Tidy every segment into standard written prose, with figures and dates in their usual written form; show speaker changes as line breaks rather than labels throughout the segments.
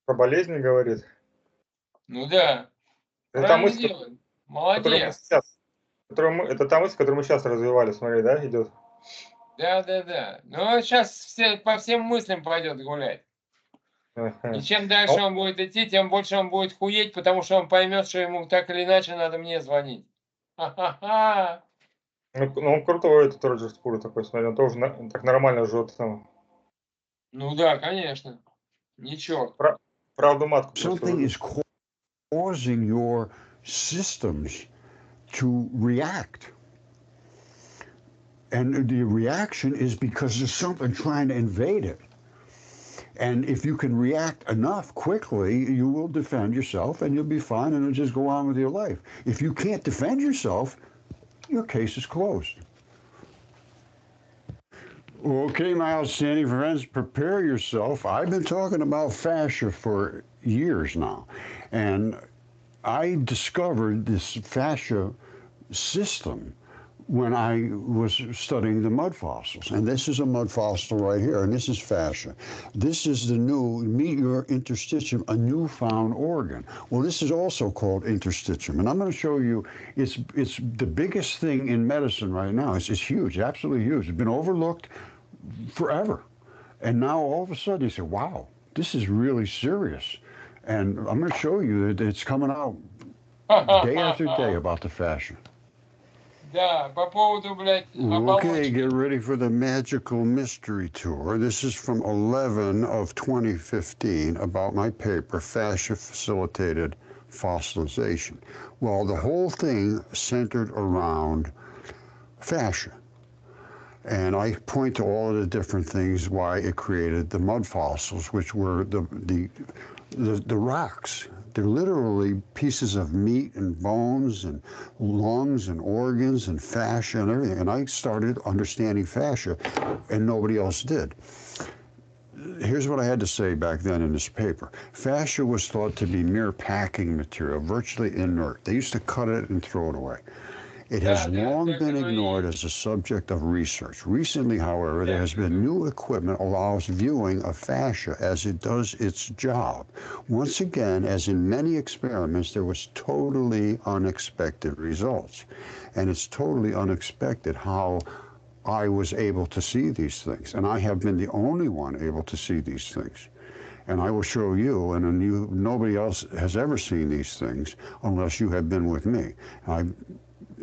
Про болезни говорит.
Ну да,
Это та
правильно
мысль,
делает.
которую мы
Молодец.
сейчас, это та мысль, которую мы сейчас развивали, смотри, да, идет.
Да-да-да. Ну, сейчас все, по всем мыслям пойдет гулять. И
Ага.
чем дальше
Ну,
он будет идти, тем больше он будет хуеть, потому что он поймет, что ему так или иначе надо мне звонить. Ха-ха-ха.
ну, он крутой, этот Роджер Спур такой, смотри, он тоже так нормально жжет там.
Ну да, конечно. Не черт.
Пра- Правду матку просто
Something
жжет.
is causing your systems to react. And the reaction is because there's something trying to invade it. And if you can react enough quickly, you will defend yourself and you'll be fine and you'll just go on with your life. If you can't defend yourself, your case is closed. Okay, my outstanding friends, prepare yourself. I've been talking about fascia for years now. And I discovered this fascia system when I was studying the mud fossils. And this is a mud fossil right here, and this is fascia. This is the new meteor interstitium, a newfound organ. Well, this is also called interstitium. And I'm going to show you, it's the biggest thing in medicine right now. It's huge, absolutely huge. It's been overlooked forever. And now all of a sudden you say, wow, this is really serious. And I'm going to show you that it's coming out day after day about the fascia.
Да, по поводу, блядь,
Okay,
оболочки.
get ready for the magical mystery tour. This is from 11 of 2015 about my paper, Fascia Facilitated Fossilization. Well, the whole thing centered around fascia. And I point to all of the different things why it created the mud fossils, which were the rocks. They're literally pieces of meat and bones and lungs and organs and fascia and everything. And I started understanding fascia, and nobody else did. Here's what I had to say back then in this paper. Fascia was thought to be mere packing material, virtually inert. They used to cut it and throw it away. It has
Да, да,
long
так
been
оно и
ignored
есть.
as a subject of research. Recently, however, there has been new equipment allows viewing of fascia as it does its job. Once again, as in many experiments, there was totally unexpected results. And it's totally unexpected how I was able to see these things. And I have been the only one able to see these things. And I will show you, and nobody else has ever seen these things unless you have been with me. I've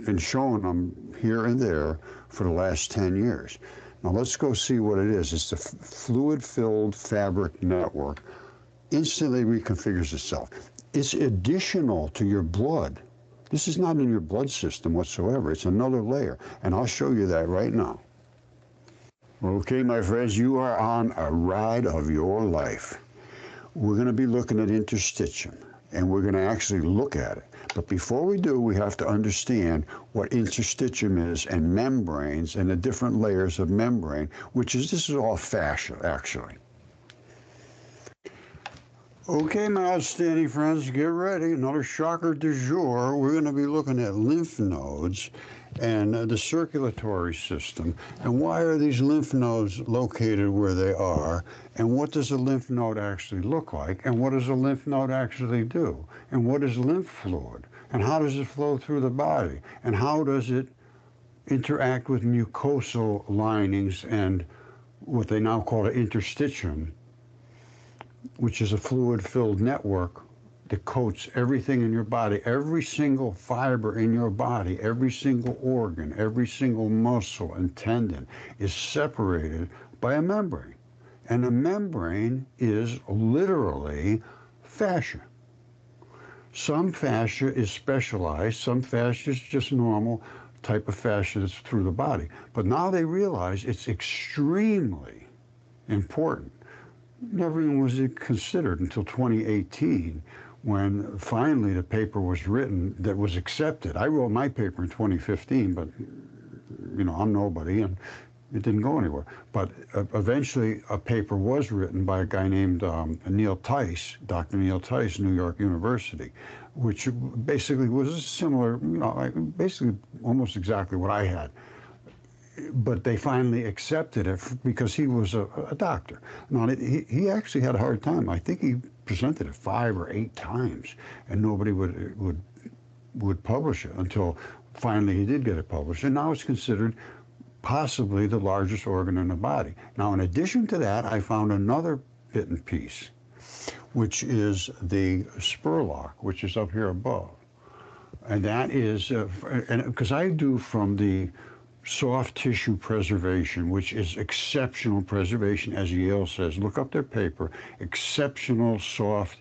been showing them here and there for the last 10 years. Now let's go see what it is. It's the fluid-filled fabric network. Instantly reconfigures itself. It's additional to your blood. This is not in your blood system whatsoever. It's another layer, and I'll show you that right now. Okay, my friends, you are on a ride of your life. We're going to be looking at interstitium, and we're going to actually look at it. But before we do, we have to understand what interstitium is and membranes and the different layers of membrane, this is all fascia, actually. Okay, my outstanding friends, get ready. Another shocker du jour. We're going to be looking at lymph nodes and the circulatory system. And why are these lymph nodes located where they are? And what does a lymph node actually look like? And what does a lymph node actually do? And what is lymph fluid? And how does it flow through the body? And how does it interact with mucosal linings and what they now call an interstitium, which is a fluid-filled network that coats everything in your body, every single fiber in your body, every single organ, every single muscle and tendon is separated by a membrane. And a membrane is literally fascia. Some fascia is specialized, some fascia is just normal type of fascia that's through the body. But now they realize it's extremely important. Never even was it considered until 2018 when finally the paper was written that was accepted. I wrote my paper in 2015, but I'm nobody and it didn't go anywhere. But eventually a paper was written by a guy named Neil Tice, Dr. Neil Tice, New York University, which basically was similar, basically almost exactly what I had. But they finally accepted it because he was a doctor. Now, he actually had a hard time. I think he presented it 5 or 8 times, and nobody would publish it until finally he did get it published, and now it's considered possibly the largest organ in the body. Now, in addition to that, I found another bit and piece, which is the spurlock, which is up here above. And that is, because I do from the soft tissue preservation, which is exceptional preservation, as Yale says. Look up their paper, exceptional soft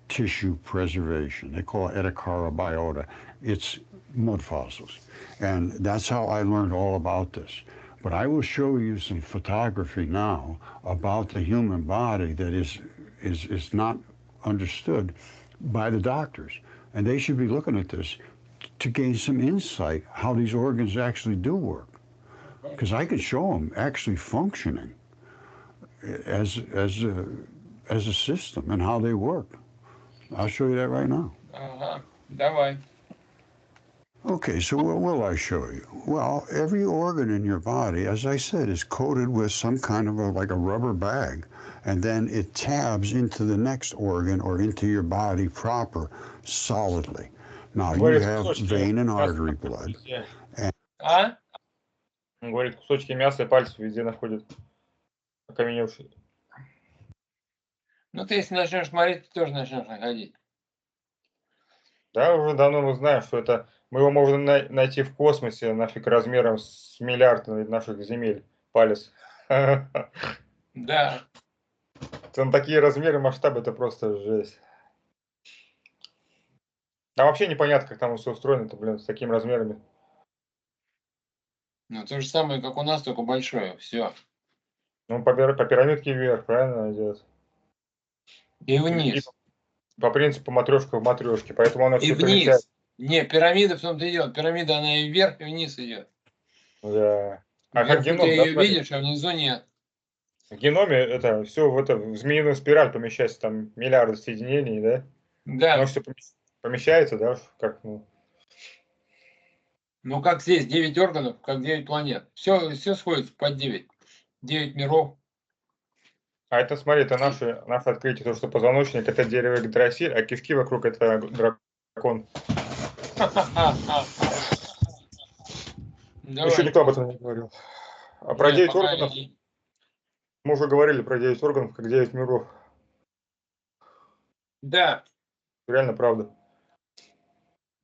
tissue preservation. They call it Edicara biota. It's mud fossils. And that's how I learned all about this. But I will show you some photography now about the human body that is not understood by the doctors. And they should be looking at this to gain some insight how these organs actually do work. Because I could show them actually functioning as a system and how they work. I'll show you that right now.
Давай.
Okay, so what will I show you? Well, every organ in your body, as I said, is coated with some kind of like a rubber bag, and then it tabs into the next organ or into your body proper, solidly. Now, you have vein and artery blood.
А?
Он говорит, кусочки мяса и пальцев везде находят окаменевшие.
Ну, ты если начнешь смотреть, ты тоже начнешь находить.
Да, уже давно мы знаем, что это мы его можем найти в космосе, нафиг размером с миллиард наших земель. Палец.
Да.
Там такие размеры, масштабы, это просто жесть. А вообще непонятно, как там все устроено-то, блин, с такими размерами.
Ну, то же самое, как у нас, только большое. Все.
Ну, по пирамидке вверх, правильно идет?
И вниз.
По принципу матрешка в матрешке, поэтому она
И
все
вниз.
помещает.
Не, пирамида в том-то идет. Пирамида, она и вверх, и вниз идет.
Да. А
Вверху
как геном,
ты
да,
ее видишь, а внизу нет.
в геноме это все в змеиную спираль помещается, там миллиарды соединений, да?
Да.
Оно все помещается, да, как, ну.
Ну, как здесь 9 органов, как 9 планет. Все сходится под 9. 9 миров.
А это, смотри, это наше открытие, то, что позвоночник это дерево Игдрасиль, а кишки вокруг это дракон. Еще никто об этом не говорил. А про 9 органов, мы уже говорили про 9 органов, как 9 миров.
Да.
Реально правда.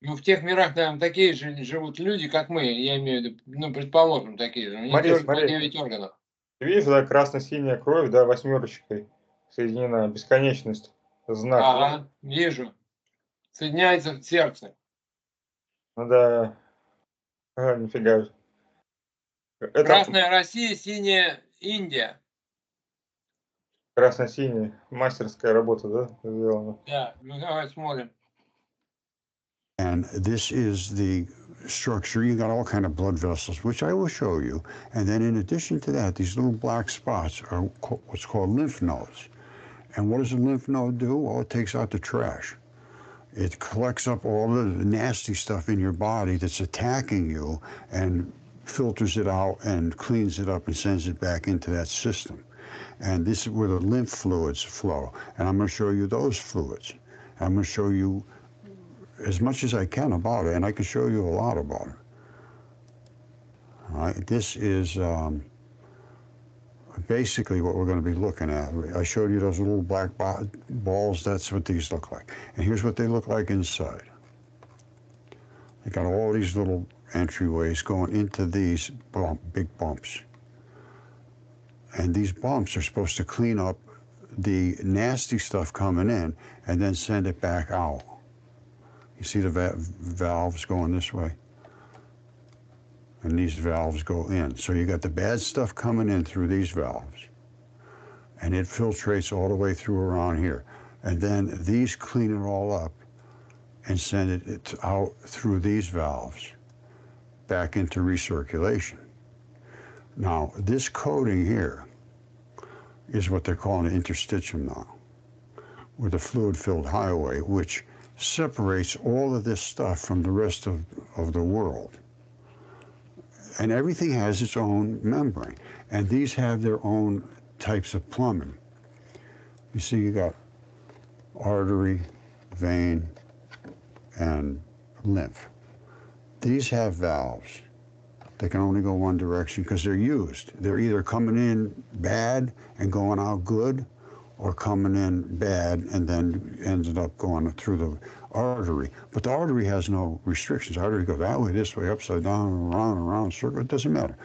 Ну, в тех мирах, наверное, такие же живут люди, как мы. Я имею в виду, ну, предположим, такие же. У них тоже по 9 органов.
Ты видишь, да, красно-синяя кровь, да, 8-очкой соединена, бесконечность, знак.
Ага, вижу. Соединяется в сердце.
Ну да. Ага, нифига же. Это
Красная Россия, синяя Индия.
красно-синяя, мастерская работа, да, сделана.
Да, ну давай смотрим.
And this is the structure. You got all kind of blood vessels, which I will show you. And then in addition to that, these little black spots are what's called lymph nodes. And what does a lymph node do? Well, it takes out the trash. It collects up all the nasty stuff in your body that's attacking you and filters it out and cleans it up and sends it back into that system. And this is where the lymph fluids flow. And I'm going to show you those fluids. I'm going to show you as much as I can about it, and I can show you a lot about it. All right, this is basically what we're going to be looking at. I showed you those little black balls. That's what these look like. And here's what they look like inside. They got all these little entryways going into these big bumps. And these bumps are supposed to clean up the nasty stuff coming in and then send it back out. You see the valves going this way? And these valves go in. So you got the bad stuff coming in through these valves. And it filtrates all the way through around here. And then these clean it all up and send it out through these valves back into recirculation. Now, this coating here is what they're calling an interstitium now, with a fluid-filled highway, which separates all of this stuff from the rest of the world. And everything has its own membrane. And these have their own types of plumbing. You see, you got artery, vein, and lymph. These have valves. They can only go one direction because they're used. They're either coming in bad and going out good, or coming in bad and then ended up going through the artery. But the artery has no restrictions. The artery goes that way, this way, upside down, around, circle. It doesn't matter.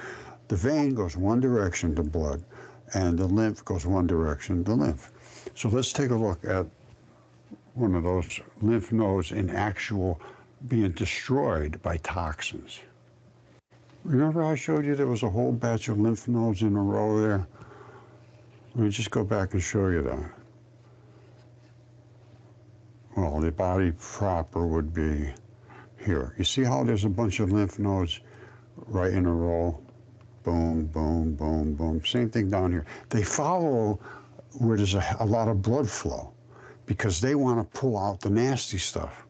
The vein goes one direction, the blood, and the lymph goes one direction, the lymph. So let's take a look at one of those lymph nodes in actual being destroyed by toxins. Remember I showed you there was a whole batch of lymph nodes in a row there? Let me just go back and show you that. Well, the body proper would be here. You see how there's a bunch of lymph nodes right in a row? Boom, boom, boom, boom. Same thing down here. They follow where there's a lot of blood flow because they want to pull out the nasty stuff.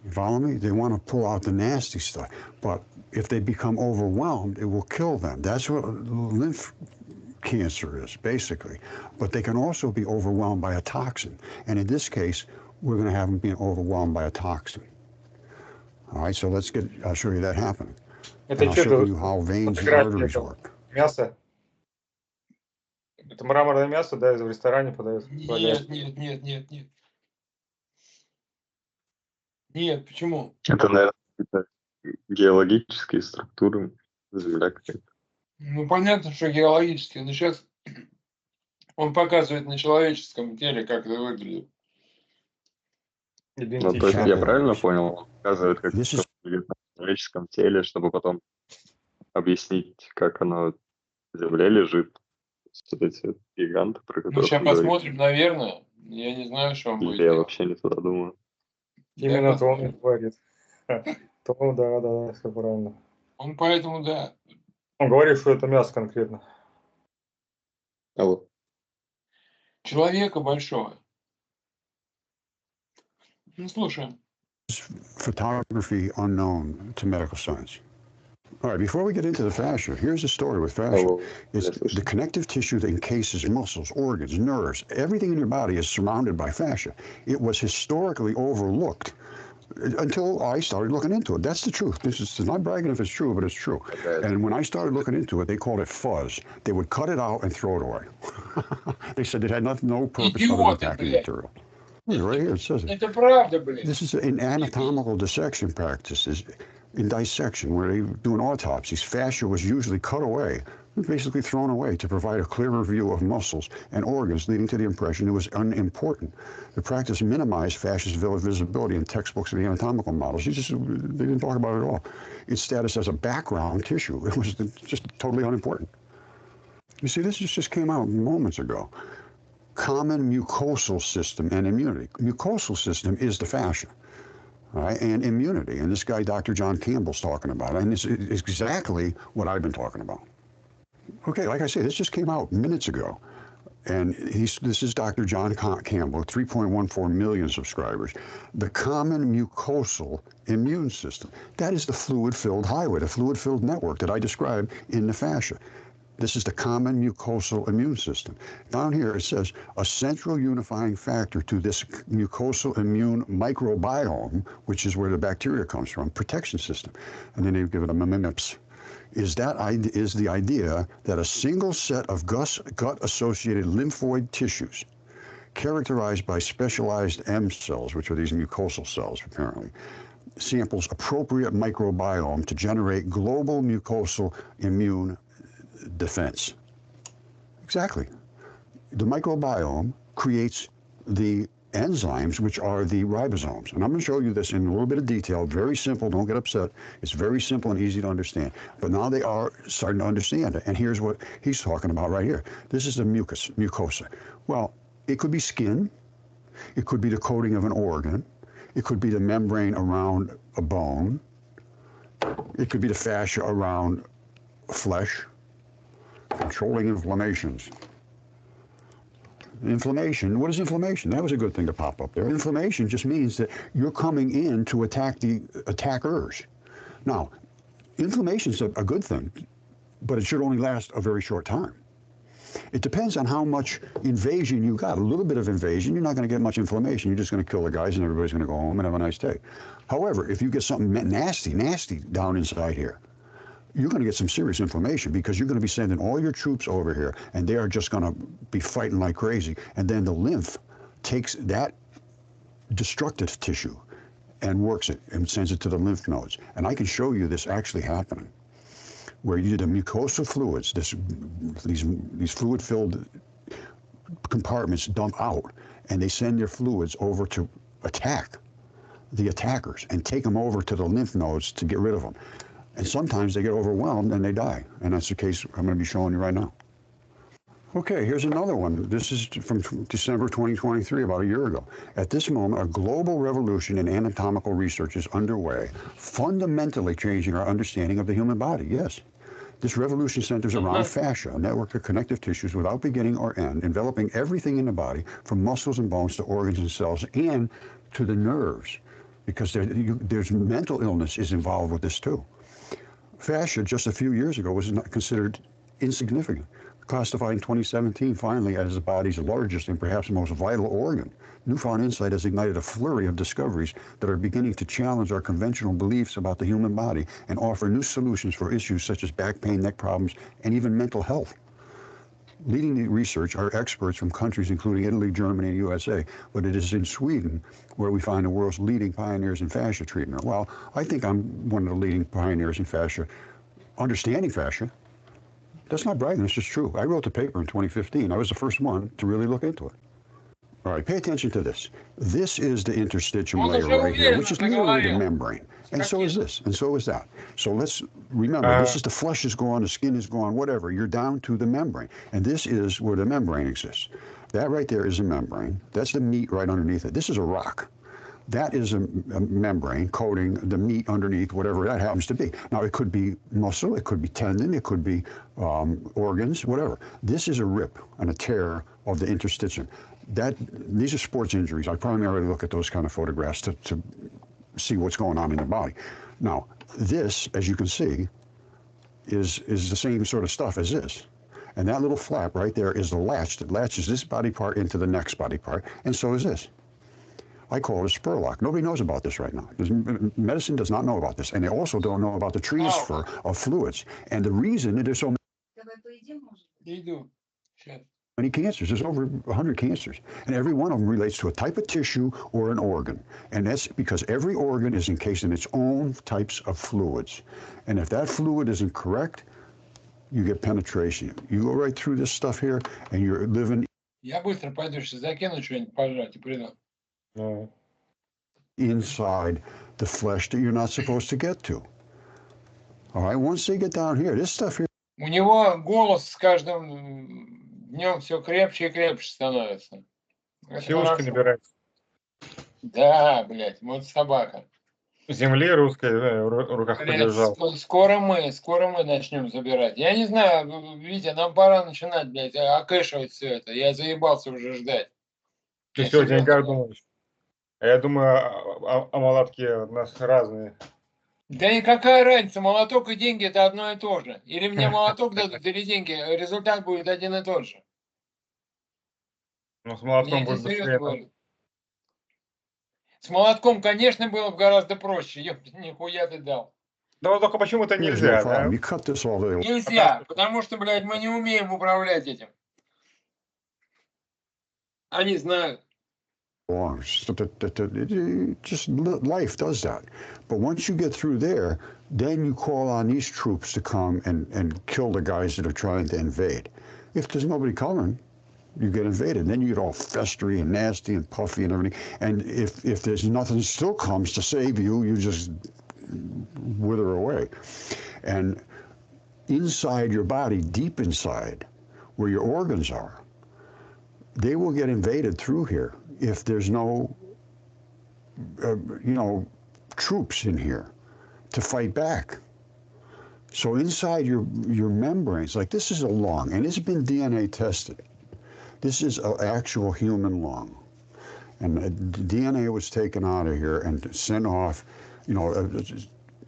You follow me? They want to pull out the nasty stuff. But if they become overwhelmed, it will kill them. That's what lymph cancer is, basically. But they can also be overwhelmed by a toxin. And in this case, we're going to have them being overwhelmed by a toxin. All right, so I'll show you that happening. And I'll show you how veins and arteries work.
Мясо. Это мраморное мясо, да, в ресторане подают?
Нет. Нет, почему?
Это, наверное, какие-то геологические структуры, земля какая-то.
Ну, понятно, что геологические, но сейчас он показывает на человеческом теле, как это выглядит.
Ну, то есть я правильно понял? Он показывает, как это выглядит на человеческом теле, чтобы потом объяснить, как оно в земле лежит. Вот эти гиганты, про
Ну,
которых
сейчас
вы говорите.
посмотрим, наверное. Я не знаю, что он будет
Я
делать.
вообще не туда думаю.
Именно то он говорит. То, да, все правильно.
Он поэтому, да.
Он говорит, что это мясо конкретно.
Алло.
Человека большого. Ну, слушай.
Photography unknown to medical science. All right, before we get into the fascia, here's the story with fascia. It's the connective tissue that encases muscles, organs, nerves. Everything in your body is surrounded by fascia. It was historically overlooked until I started looking into it. That's the truth. This is not bragging if it's true, but it's true. And when I started looking into it, they called it fuzz. They would cut it out and throw it away. They said it had no purpose other than packing material. Right here, it says it.
Это правда, блин.
This is in anatomical dissection practices, in dissection, where they do an autopsies. Fascia was usually cut away, basically thrown away, to provide a clearer view of muscles and organs, leading to the impression it was unimportant. The practice minimized fascia's visibility in textbooks of the anatomical models. They didn't talk about it at all. Its status as a background tissue, it was just totally unimportant. You see, this just came out moments ago. Common mucosal system and immunity. Mucosal system is the fascia, right? And immunity. And this guy, Dr. John Campbell's talking about it. And it's exactly what I've been talking about. Okay, like I say, this just came out minutes ago. And this is Dr. John Campbell, 3.14 million subscribers. The common mucosal immune system. That is the fluid-filled highway, the fluid-filled network that I described in the fascia. This is the common mucosal immune system. Down here it says a central unifying factor to this mucosal immune microbiome, which is where the bacteria comes from, protection system. And then they give it a MMIPS. Is the idea that a single set of gut-associated lymphoid tissues, characterized by specialized M cells, which are these mucosal cells apparently, samples appropriate microbiome to generate global mucosal immune defense. Exactly. The microbiome creates the enzymes, which are the ribosomes. And I'm going to show you this in a little bit of detail. Very simple. Don't get upset. It's very simple and easy to understand. But now they are starting to understand it. And here's what he's talking about right here. This is the mucosa. Well, it could be skin. It could be the coating of an organ. It could be the membrane around a bone. It could be the fascia around flesh. Controlling inflammations. Inflammation, what is inflammation? That was a good thing to pop up there. Inflammation just means that you're coming in to attack the attackers. Now, inflammation is a good thing, but it should only last a very short time. It depends on how much invasion you got. A little bit of invasion, you're not going to get much inflammation. You're just going to kill the guys and everybody's going to go home and have a nice day. However, if you get something nasty down inside here, you're going to get some serious inflammation because you're going to be sending all your troops over here and they are just going to be fighting like crazy. And then the lymph takes that destructive tissue and works it and sends it to the lymph nodes. And I can show you this actually happening, where you the mucosal fluids, these fluid-filled compartments dump out, and they send their fluids over to attack the attackers and take them over to the lymph nodes to get rid of them. And sometimes they get overwhelmed and they die. And that's the case I'm going to be showing you right now. Okay, here's another one. This is from December 2023, about a year ago. At this moment, a global revolution in anatomical research is underway, fundamentally changing our understanding of the human body. Yes. This revolution centers around fascia, a network of connective tissues without beginning or end, enveloping everything in the body, from muscles and bones to organs and cells, and to the nerves, because there's mental illness is involved with this too. Fascia, just a few years ago, was not considered insignificant, classified in 2017 finally as the body's largest and perhaps most vital organ. Newfound insight has ignited a flurry of discoveries that are beginning to challenge our conventional beliefs about the human body and offer new solutions for issues such as back pain, neck problems, and even mental health. Leading the research are experts from countries including Italy, Germany, and USA, but it is in Sweden where we find the world's leading pioneers in fascia treatment. Well, I think I'm one of the leading pioneers in fascia, understanding fascia. That's not bragging, it's just true. I wrote the paper in 2015. I was the first one to really look into it. All right, pay attention to this. This is the interstitium layer right here, which is literally the membrane. And so is this, and so is that. So let's remember, this is the flesh is gone, the skin is gone, whatever. You're down to the membrane. And this is where the membrane exists. That right there is a membrane. That's the meat right underneath it. This is a rock. That is a membrane coating the meat underneath, whatever that happens to be. Now, it could be muscle, it could be tendon, it could be organs, whatever. This is a rip and a tear of the interstitium. These are sports injuries. I primarily look at those kind of photographs to see what's going on in the body. Now, this, as you can see, is the same sort of stuff as this. And that little flap right there is the latch that latches this body part into the next body part, and so is this. I call it a spur lock. Nobody knows about this right now. Medicine does not know about this, and they also don't know about the transfer of fluids. And the reason that there's so many cancers, there's over 100 cancers, and every one of them relates to a type of tissue or an organ. And that's because every organ is encased in its own types of fluids. And if that fluid isn't correct, you get penetration. You go right through this stuff here, and you're living.
Я быстро пойду, сейчас закину что-нибудь пожрать и приду.
Inside the flesh that you're not supposed to get to. All right, once they get down here, this stuff here.
У него голос с каждым днем все крепче и крепче становится.
Силушка набирается.
Да, блядь, вот собака.
Земли русской, да, в руках подержал.
Скоро мы начнем забирать. Я не знаю, Витя, нам пора начинать, блядь, окэшивать все это. Я заебался уже ждать.
Ты все о деньгах думаешь? А я думаю, о молотке у нас разные.
Да никакая разница, молоток и деньги это одно и то же. Или мне молоток дадут, или деньги, результат будет один и тот же.
Ну, с молотком будет быстрее.
С молотком, конечно, было бы гораздо проще. Нихуя ты дал.
Да только почему-то нельзя, да?
Нельзя, потому что, блядь, мы не умеем управлять этим. Они знают.
Just life does that. But once you get through there, then you call on these troops to come and kill the guys that are trying to invade. If there's nobody coming, you get invaded. Then you get all festery and nasty and puffy and everything. And if there's nothing still comes to save you, you just wither away. And inside your body, deep inside, where your organs are, they will get invaded through here if there's no, troops in here to fight back. So inside your membranes, like this is a lung, and it's been DNA tested. This is an actual human lung. And the DNA was taken out of here and sent off,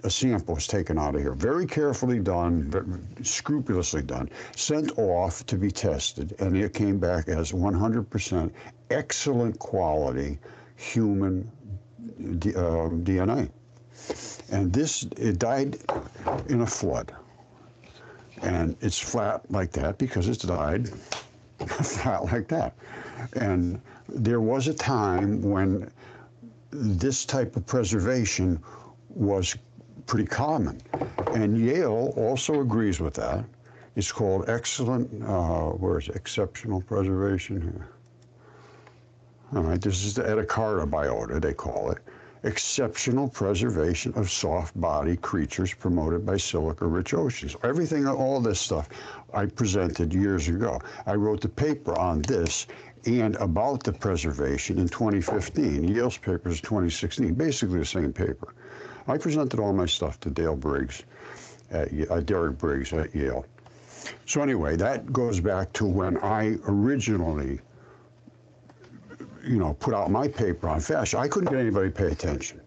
a sample was taken out of here, very carefully done, scrupulously done, sent off to be tested, and it came back as 100% excellent quality human DNA. And it died in a flood. And it's flat like that because it's died flat like that. And there was a time when this type of preservation was pretty common. And Yale also agrees with that. It's called exceptional preservation here? All right, this is the Edicarta biota, they call it. Exceptional preservation of soft body creatures promoted by silica-rich oceans. Everything, all this stuff I presented years ago. I wrote the paper on this and about the preservation in 2015. Yale's paper is 2016, basically the same paper. I presented all my stuff to Derek Briggs at Yale. So anyway, that goes back to when I originally, put out my paper on fascia. I couldn't get anybody to pay attention.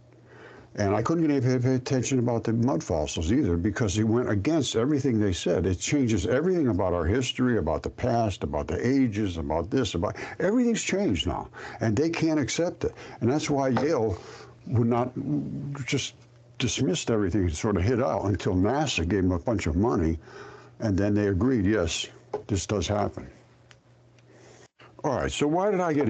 And I couldn't get anybody to pay attention about the mud fossils either because it went against everything they said. It changes everything about our history, about the past, about the ages, about this, everything's changed now. And they can't accept it. And that's why Yale would not just dismissed everything and sort of hid out until NASA gave them a bunch of money. And then they agreed, yes, this does happen. All right, so why did I get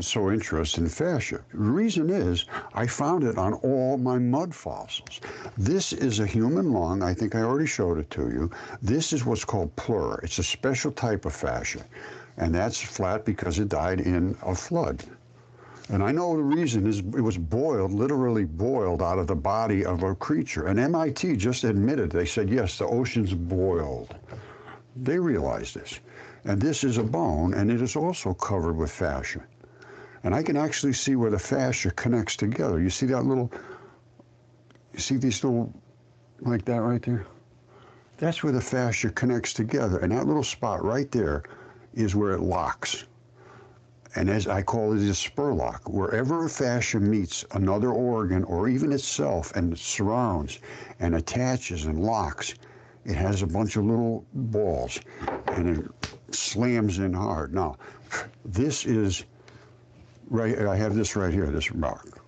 so interested in fascia? The reason is I found it on all my mud fossils. This is a human lung. I think I already showed it to you. This is what's called pleura. It's a special type of fascia, and that's flat because it died in a flood. And I know the reason is it was boiled, literally boiled out of the body of a creature. And MIT just admitted, they said, yes, the ocean's boiled. They realized this. And this is a bone, and it is also covered with fascia. And I can actually see where the fascia connects together. You see that you see these little, like that right there? That's where the fascia connects together. And that little spot right there is where it locks. And as I call it, a spur lock. Wherever fascia meets another organ or even itself and surrounds and attaches and locks, it has a bunch of little balls and it slams in hard. Now, this is, right. I have this right here, this rock.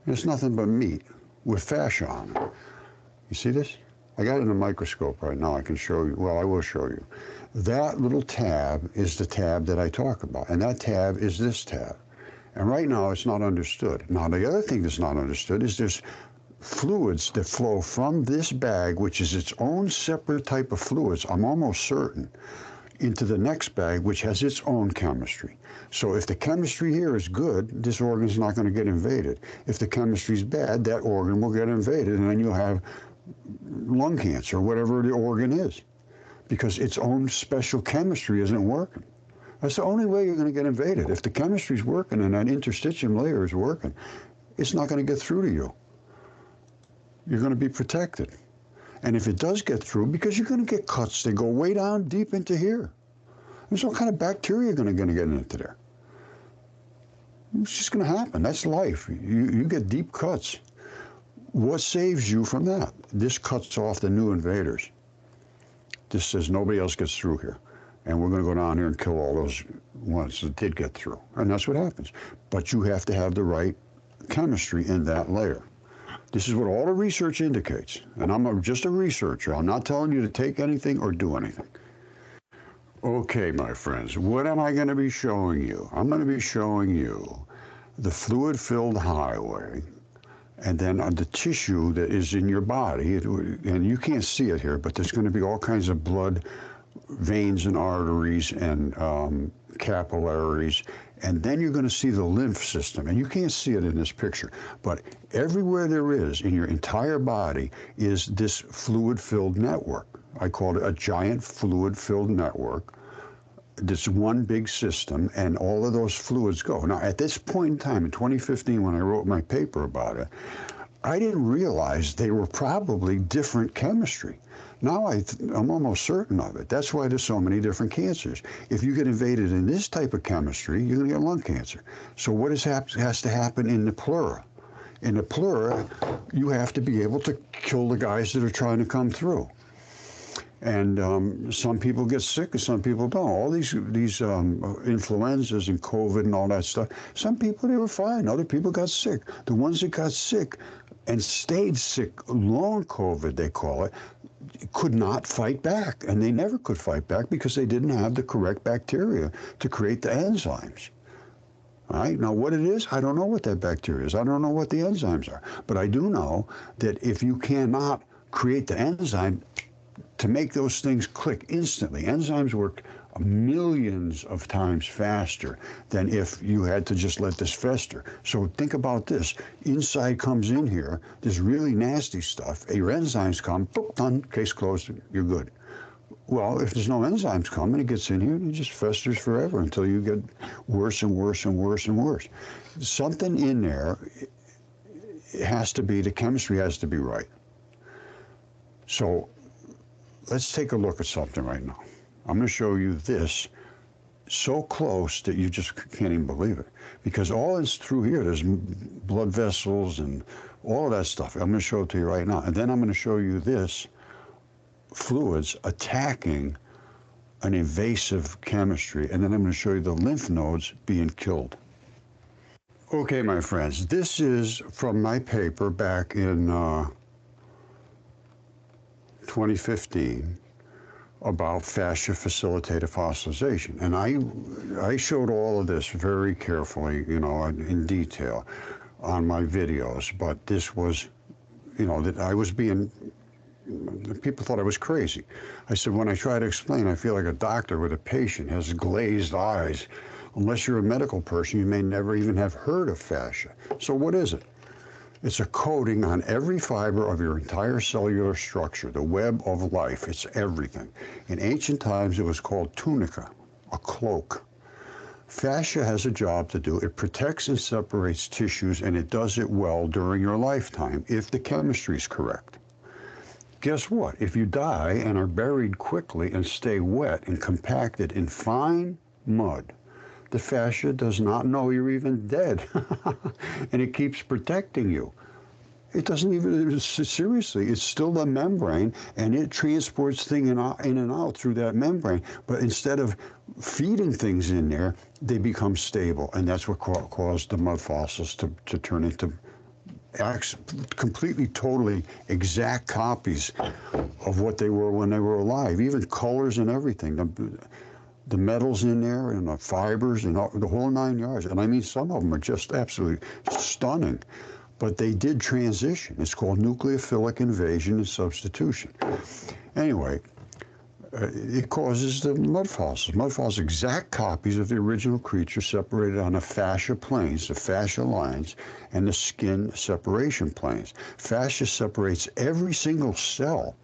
It's nothing but meat with fascia on it. You see this? I got it in a microscope right now. I can show you. Well, I will show you. That little tab is the tab that I talk about, and that tab is this tab. And right now, it's not understood. Now, the other thing that's not understood is there's fluids that flow from this bag, which is its own separate type of fluids, I'm almost certain, into the next bag, which has its own chemistry. So if the chemistry here is good, this organ's not going to get invaded. If the chemistry's bad, that organ will get invaded, and then you'll have lung cancer, whatever the organ is, because its own special chemistry isn't working. That's the only way you're going to get invaded. If the chemistry's working and that interstitium layer is working, it's not going to get through to you. You're going to be protected. And if it does get through, because you're going to get cuts, they go way down deep into here. There's all kind of bacteria going to get into there. It's just going to happen. That's life. You get deep cuts. What saves you from that? This cuts off the new invaders. This says nobody else gets through here. And we're going to go down here and kill all those ones that did get through. And that's what happens. But you have to have the right chemistry in that layer. This is what all the research indicates. And I'm just a researcher. I'm not telling you to take anything or do anything. Okay, my friends, what am I going to be showing you? I'm going to be showing you the fluid-filled highway, and then the tissue that is in your body, and you can't see it here, but there's going to be all kinds of blood veins and arteries and capillaries, and then you're going to see the lymph system, and you can't see it in this picture, but everywhere there is in your entire body is this fluid-filled network. I call it a giant fluid-filled network. This one big system, and all of those fluids go. Now, at this point in time, in 2015, when I wrote my paper about it, I didn't realize they were probably different chemistry. Now I'm almost certain of it. That's why there's so many different cancers. If you get invaded in this type of chemistry, you're going to get lung cancer. So what has to happen in the pleura? In the pleura, you have to be able to kill the guys that are trying to come through. And some people get sick and some people don't. All these influenzas and COVID and all that stuff, some people, they were fine. Other people got sick. The ones that got sick and stayed sick, long COVID they call it, could not fight back. And they never could fight back because they didn't have the correct bacteria to create the enzymes. All right, now what it is, I don't know what that bacteria is. I don't know what the enzymes are. But I do know that if you cannot create the enzyme to make those things click instantly, enzymes work millions of times faster than if you had to just let this fester. So think about this. Inside comes in here, this really nasty stuff. Your enzymes come, boop, done, case closed, you're good. Well, if there's no enzymes coming, it gets in here and it just festers forever until you get worse and worse and worse and worse. Something in there has to be, the chemistry has to be right. So let's take a look at something right now. I'm going to show you this so close that you just can't even believe it. Because all is through here, there's blood vessels and all of that stuff. I'm going to show it to you right now. And then I'm going to show you this, fluids attacking an invasive chemistry. And then I'm going to show you the lymph nodes being killed. Okay, my friends, this is from my paper back in 2015 about fascia-facilitated fossilization. And I showed all of this very carefully, you know, in detail on my videos. But this was, you know, that I was being, people thought I was crazy. I said, when I try to explain, I feel like a doctor with a patient has glazed eyes. Unless you're a medical person, you may never even have heard of fascia. So what is it? It's a coating on every fiber of your entire cellular structure, the web of life. It's everything. In ancient times, it was called tunica, a cloak. Fascia has a job to do. It protects and separates tissues, and it does it well during your lifetime if the chemistry is correct. Guess what? If you die and are buried quickly and stay wet and compacted in fine mud, the fascia does not know you're even dead, and it keeps protecting you. It doesn't even, seriously, it's still the membrane, and it transports things in and out through that membrane. But instead of feeding things in there, they become stable, and that's what caused the mud fossils to turn into completely, totally exact copies of what they were when they were alive, even colors and everything. The metals in there and the fibers and all, the whole 9 yards. And I mean, some of them are just absolutely stunning. But they did transition. It's called nucleophilic invasion and substitution. Anyway, it causes the mud fossils. Mud fossils, exact copies of the original creature separated on the fascia planes, the fascia lines, and the skin separation planes. Fascia separates every single cell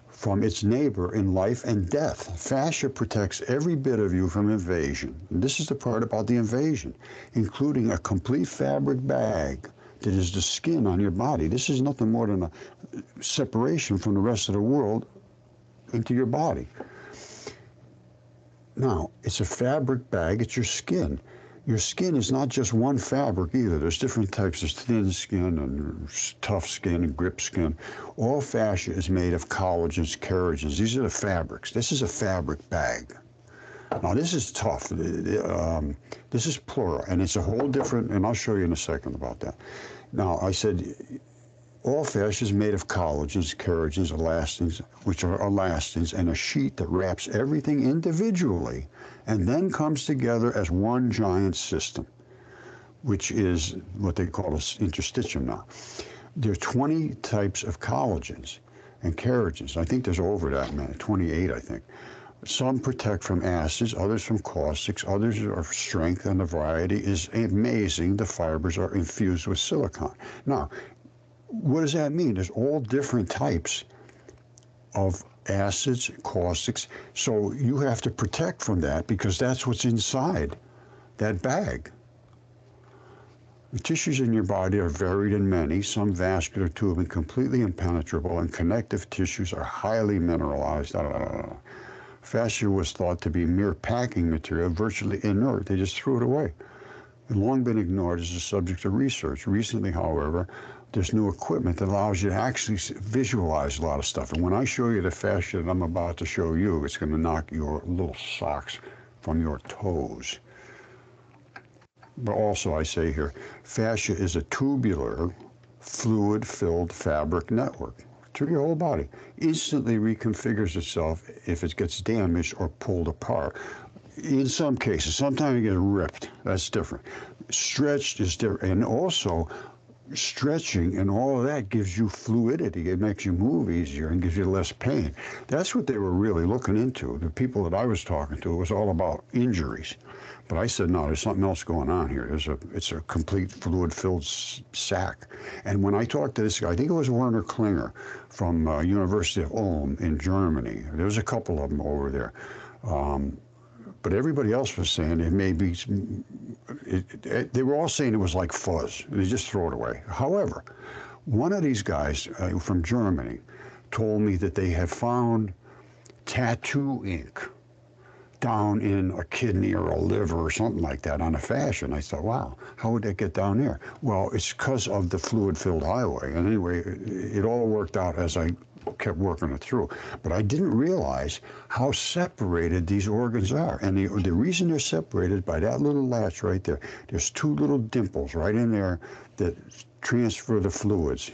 from its neighbor in life and death. Fascia protects every bit of you from invasion. And this is the part about the invasion, including a complete fabric bag that is the skin on your body. This is nothing more than a separation from the rest of the world into your body. Now, it's a fabric bag, it's your skin. Your skin is not just one fabric either. There's different types. There's thin skin and tough skin and grip skin. All fascia is made of collagens, keragens. These are the fabrics. This is a fabric bag. Now this is tough. This is pleura, and it's a whole different, and I'll show you in a second about that. Now I said all fascia is made of collagens, keragens, elastins, which are elastins, and a sheet that wraps everything individually and then comes together as one giant system, which is what they call an interstitium now. There are 20 types of collagens and keragens. I think there's over that many, 28, I think. Some protect from acids, others from caustics, others are strength, and the variety is amazing. The fibers are infused with silicon. Now, what does that mean? There's all different types of acids, caustics, so you have to protect from that because that's what's inside that bag. The tissues in your body are varied in many, some vascular, tube, and completely impenetrable, and connective tissues are highly mineralized. Fascia was thought to be mere packing material, virtually inert. They just threw it away. and long been ignored as a subject of research. Recently, however, there's new equipment that allows you to actually visualize a lot of stuff. And when I show you the fascia that I'm about to show you, it's going to knock your little socks from your toes. But also, I say here, fascia is a tubular, fluid-filled fabric network through your whole body. Instantly reconfigures itself if it gets damaged or pulled apart. In some cases, sometimes it gets ripped. That's different. Stretched is different. And also, stretching and all of that gives you fluidity. It makes you move easier and gives you less pain. That's what they were really looking into. The people that I was talking to, it was all about injuries. But I said, no, there's something else going on here. It's a complete fluid-filled sac. And when I talked to this guy, I think it was Werner Klinger from University of Ulm in Germany. There was a couple of them over there. But everybody else was saying it may be, they were all saying it was like fuzz. They just throw it away. However, one of these guys from Germany told me that they had found tattoo ink down in a kidney or a liver or something like that on a fascia. And I thought, wow, how would that get down there? Well, it's because of the fluid-filled highway. And anyway, it all worked out as I kept working it through. But I didn't realize how separated these organs are. And the reason they're separated by that little latch right there, there's two little dimples right in there that transfer the fluids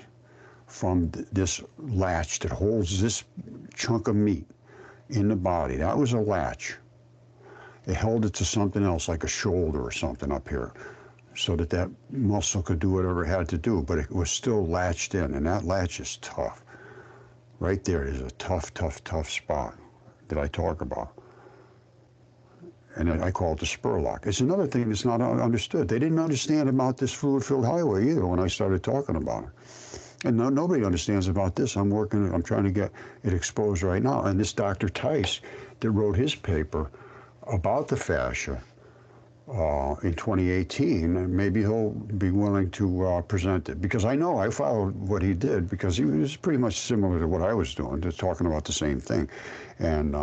from this latch that holds this chunk of meat in the body. That was a latch. It held it to something else, like a shoulder or something up here, so that that muscle could do whatever it had to do, but it was still latched in, and that latch is tough. Right there is a tough, tough, tough spot that I talk about. And I call it the spur lock. It's another thing that's not understood. They didn't understand about this fluid-filled highway either when I started talking about it. And nobody understands about this. I'm trying to get it exposed right now. And this Dr. Tice that wrote his paper about the fascia in 2018, maybe he'll be willing to present it. Because I know I followed what he did, because he was pretty much similar to what I was doing, just talking about the same thing. And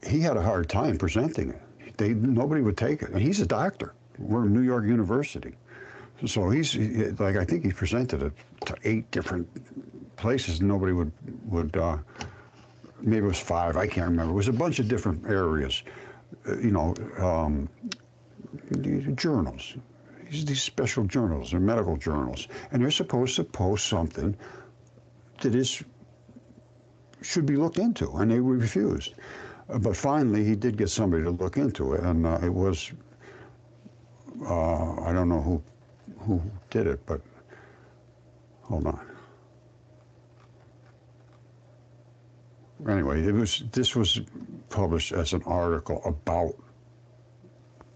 he had a hard time presenting it. Nobody would take it. And he's a doctor. We're at New York University. So he's, like, I think he presented it to 8 different places. Nobody would maybe it was 5, I can't remember. It was a bunch of different areas, journals. These special journals, they're medical journals. And they're supposed to post something that should be looked into, and they refused. But finally, he did get somebody to look into it, and it was, I don't know who did it, but hold on. Anyway, this was published as an article about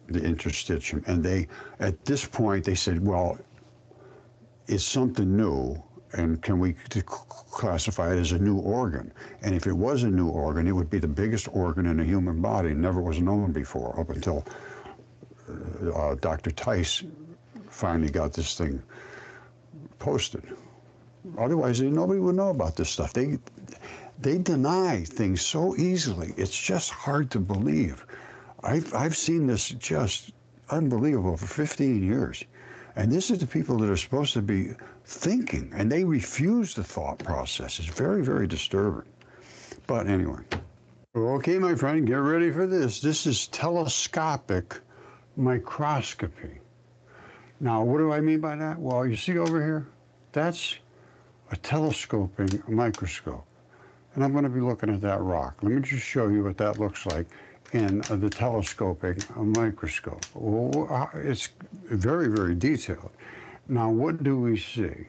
the interstitium, and at this point they said, well, it's something new, and can we classify it as a new organ? And if it was a new organ, it would be the biggest organ in a human body, never was known before, up until Dr. Tice finally got this thing posted. Otherwise, nobody would know about this stuff. They deny things so easily. It's just hard to believe. I've seen this just unbelievable for 15 years. And this is the people that are supposed to be thinking, and they refuse the thought process. It's very, very disturbing. But anyway. Okay, my friend, get ready for this. This is telescopic microscopy. Now, what do I mean by that? Well, you see over here? That's a telescoping microscope. And I'm going to be looking at that rock. Let me just show you what that looks like in the telescoping microscope. Well, it's very, very detailed. Now, what do we see?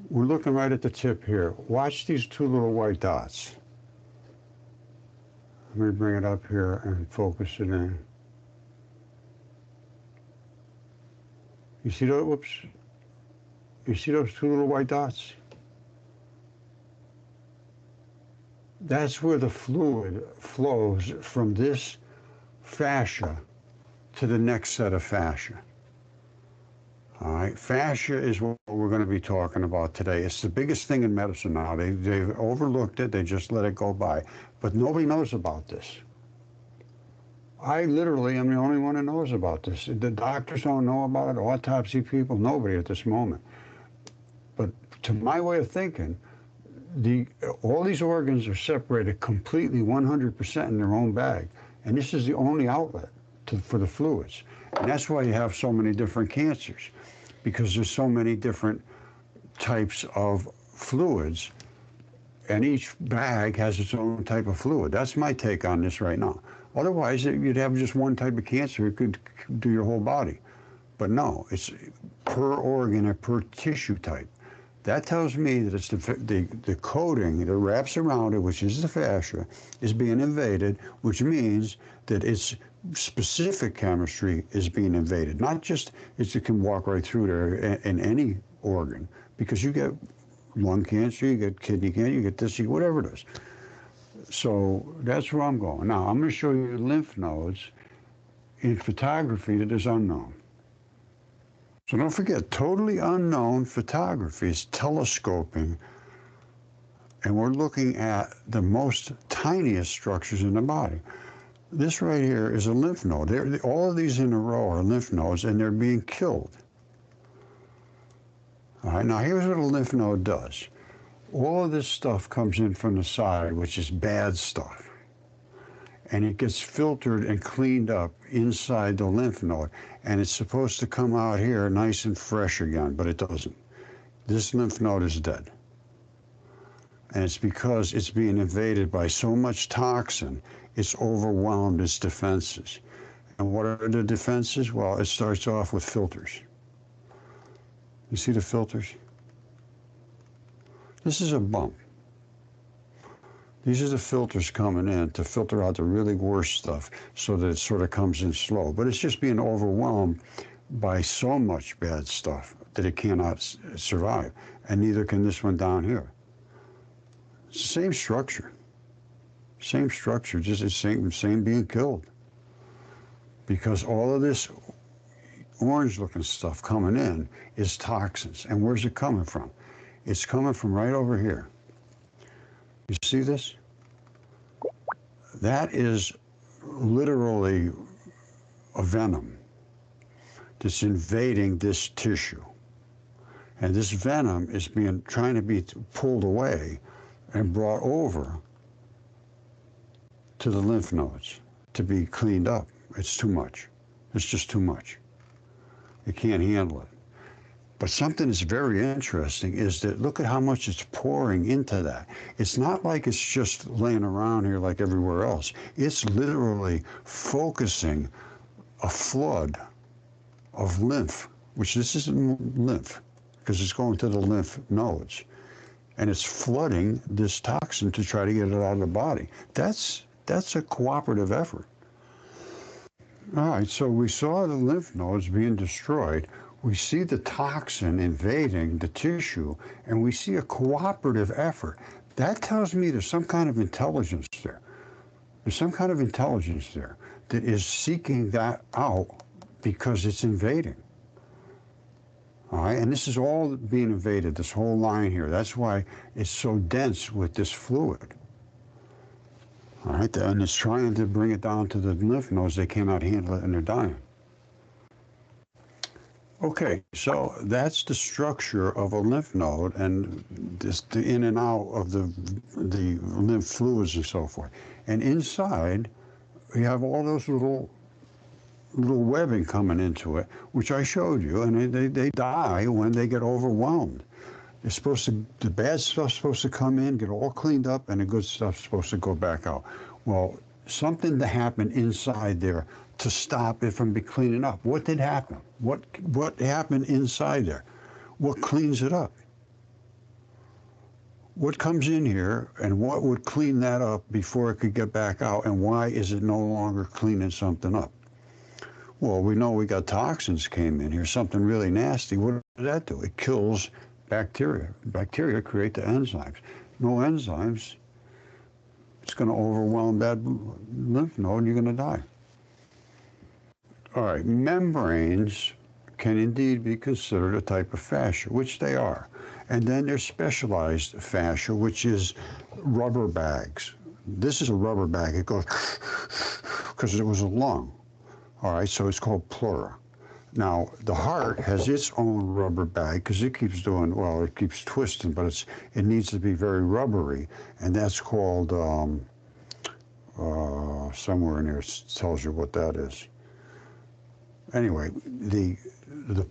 We're looking right at the tip here. Watch these 2 little white dots. Let me bring it up here and focus it in. You see those? Whoops. You see those 2 little white dots? That's where the fluid flows from this fascia to the next set of fascia. All right, fascia is what we're going to be talking about today. It's the biggest thing in medicine now. They've overlooked it. They just let it go by. But nobody knows about this. I literally am the only one who knows about this. The doctors don't know about it, autopsy people, nobody at this moment. But to my way of thinking, all these organs are separated completely 100% in their own bag. And this is the only outlet for the fluids. And that's why you have so many different cancers, because there's so many different types of fluids, and each bag has its own type of fluid. That's my take on this right now. Otherwise, you'd have just one type of cancer. It could do your whole body. But no, it's per organ or per tissue type. That tells me that it's the coating that wraps around it, which is the fascia, is being invaded, which means that its specific chemistry is being invaded. Not just it can walk right through there in any organ, because you get lung cancer, you get kidney cancer, you get this, whatever it is. So that's where I'm going. Now, I'm going to show you lymph nodes in photography that is unknown. So don't forget, totally unknown photography is telescoping, and we're looking at the most tiniest structures in the body. This right here is a lymph node. All of these in a row are lymph nodes, and they're being killed. All right, now here's what a lymph node does. All of this stuff comes in from the side, which is bad stuff. And it gets filtered and cleaned up inside the lymph node. And it's supposed to come out here nice and fresh again, but it doesn't. This lymph node is dead. And it's because it's being invaded by so much toxin, it's overwhelmed its defenses. And what are the defenses? Well, it starts off with filters. You see the filters? This is a bump. These are the filters coming in to filter out the really worst stuff so that it sort of comes in slow. But it's just being overwhelmed by so much bad stuff that it cannot survive. And neither can this one down here. It's the same structure. Same structure, just the same being killed. Because all of this orange-looking stuff coming in is toxins. And where's it coming from? It's coming from right over here. You see this? That is literally a venom that's invading this tissue. And this venom is trying to be pulled away and brought over to the lymph nodes to be cleaned up. It's too much. It's just too much. It can't handle it. But something that's very interesting is that look at how much it's pouring into that. It's not like it's just laying around here like everywhere else. It's literally focusing a flood of lymph, which this isn't lymph, because it's going to the lymph nodes. And it's flooding this toxin to try to get it out of the body. That's a cooperative effort. All right, so we saw the lymph nodes being destroyed. We see the toxin invading the tissue, and we see a cooperative effort. That tells me there's some kind of intelligence there. There's some kind of intelligence there that is seeking that out because it's invading. All right, and this is all being invaded, this whole line here. That's why it's so dense with this fluid. All right, and it's trying to bring it down to the lymph nodes. They cannot handle it, and they're dying. Okay, so that's the structure of a lymph node, and this, the in and out of the lymph fluids and so forth. And inside, you have all those little webbing coming into it, which I showed you, and they die when they get overwhelmed. It's supposed to, the bad stuff's supposed to come in, get all cleaned up, and the good stuff's supposed to go back out. Well, something to happen inside there to stop it from cleaning up. What did happen? What happened inside there? What cleans it up? What comes in here, and what would clean that up before it could get back out, and why is it no longer cleaning something up? Well, we know we got toxins came in here, something really nasty. What does that do? It kills bacteria. Bacteria create the enzymes. No enzymes, it's going to overwhelm that lymph node, and you're going to die. All right, membranes can indeed be considered a type of fascia, which they are. And then there's specialized fascia, which is rubber bags. This is a rubber bag. It goes because it was a lung. All right, so it's called pleura. Now, the heart has its own rubber bag because it keeps doing, well, it keeps twisting, but it needs to be very rubbery, and that's called, somewhere in here it tells you what that is. Anyway, the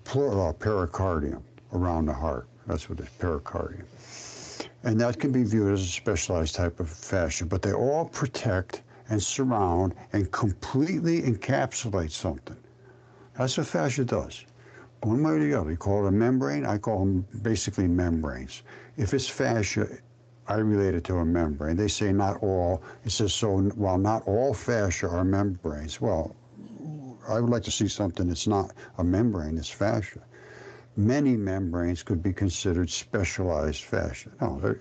pericardium around the heart, that's what it is, pericardium. And that can be viewed as a specialized type of fascia, but they all protect and surround and completely encapsulate something. That's what fascia does. One way or the other. You call it a membrane, I call them basically membranes. If it's fascia, I relate it to a membrane. They say not all. It says, so while not all fascia are membranes, well, I would like to see something that's not a membrane, it's fascia. Many membranes could be considered specialized fascia. No,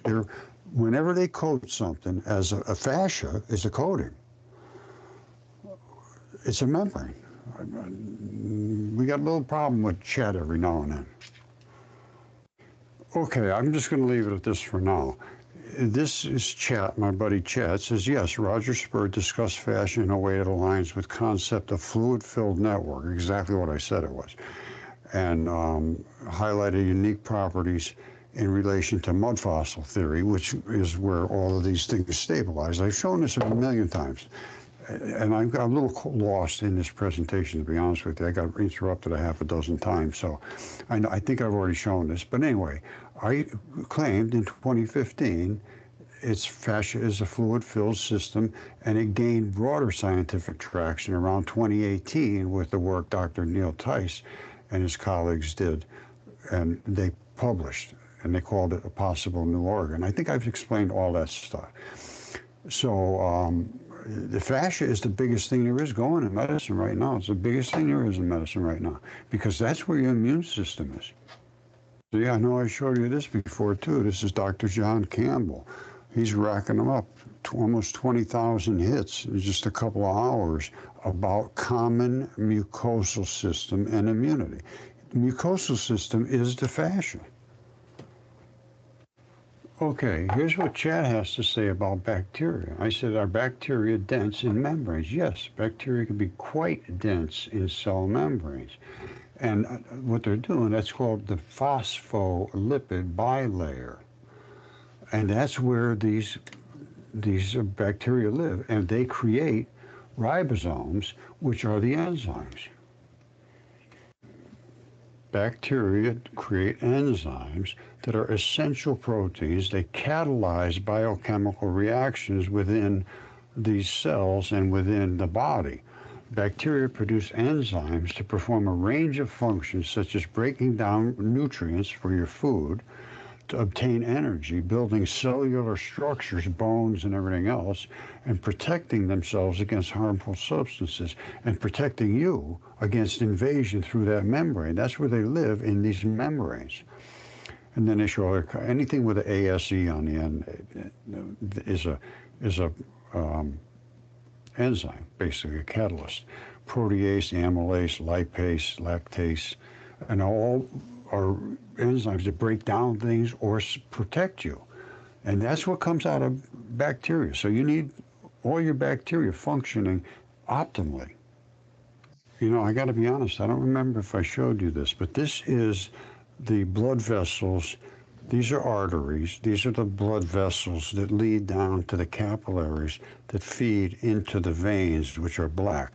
whenever they coat something as a fascia, is a coating. It's a membrane. We got a little problem with Chet every now and then. Okay, I'm just going to leave it at this for now. This is Chet, my buddy Chet, says, yes, Roger Spur discussed fascia in a way that aligns with concept of fluid-filled network, exactly what I said it was, and highlighted unique properties in relation to mud fossil theory, which is where all of these things stabilize. I've shown this a million times, and I got a little lost in this presentation, to be honest with you. I got interrupted a half a dozen times, so I think I've already shown this. But anyway, I claimed in 2015 its fascia is a fluid-filled system, and it gained broader scientific traction around 2018 with the work Dr. Neil Tice and his colleagues did, and they published, and they called it a possible new organ. I think I've explained all that stuff. So the fascia is the biggest thing there is going in medicine right now. It's the biggest thing there is in medicine right now, because that's where your immune system is. So yeah, I know I showed you this before too. This is Dr. John Campbell. He's racking them up, almost 20,000 hits in just a couple of hours about common mucosal system and immunity. The mucosal system is the fascia. Okay, here's what Chad has to say about bacteria. I said, are bacteria dense in membranes? Yes, bacteria can be quite dense in cell membranes. And what they're doing, that's called the phospholipid bilayer. And that's where these bacteria live, and they create ribosomes, which are the enzymes. Bacteria create enzymes that are essential proteins. They catalyze biochemical reactions within these cells and within the body. Bacteria produce enzymes to perform a range of functions, such as breaking down nutrients for your food, to obtain energy, building cellular structures, bones and everything else, and protecting themselves against harmful substances, and protecting you against invasion through that membrane. That's where they live, in these membranes. And then they show anything with an ASE on the end is a enzyme, basically a catalyst. Protease, amylase, lipase, lactase, and all are enzymes that break down things or protect you. And that's what comes out of bacteria. So you need all your bacteria functioning optimally. You know, I got to be honest, I don't remember if I showed you this, but this is the blood vessels. These are arteries. These are the blood vessels that lead down to the capillaries that feed into the veins, which are black.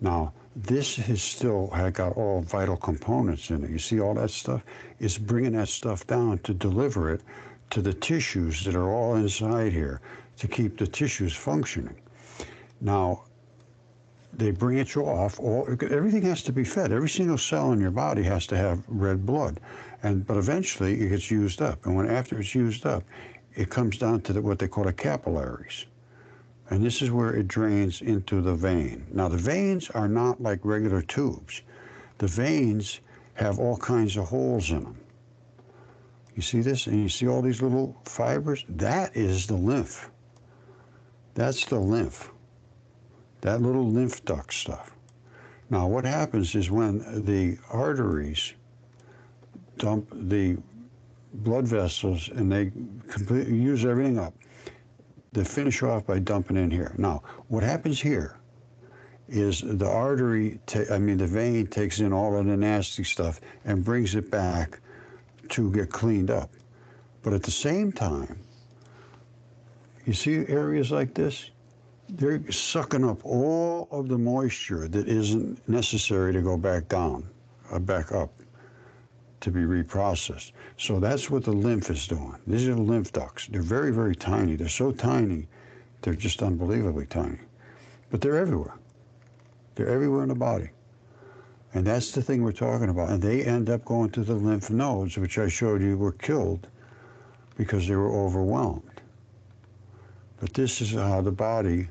Now, this has still got all vital components in it. You see all that stuff? It's bringing that stuff down to deliver it to the tissues that are all inside here to keep the tissues functioning. Now, they branch off. Everything has to be fed. Every single cell in your body has to have red blood. But eventually it gets used up. And after it's used up, it comes down to what they call the capillaries. And this is where it drains into the vein. Now, the veins are not like regular tubes. The veins have all kinds of holes in them. You see this? And you see all these little fibers? That is the lymph. That's the lymph. That little lymph duct stuff. Now, what happens is when the arteries dump the blood vessels and they completely use everything up, they finish off by dumping in here. Now, what happens here is the artery, the vein takes in all of the nasty stuff and brings it back to get cleaned up. But at the same time, you see areas like this? They're sucking up all of the moisture that isn't necessary to go back down, back up, to be reprocessed. So that's what the lymph is doing. These are the lymph ducts. They're very, very tiny. They're so tiny, they're just unbelievably tiny. But they're everywhere. They're everywhere in the body. And that's the thing we're talking about. And they end up going to the lymph nodes, which I showed you were killed because they were overwhelmed. But this is how the body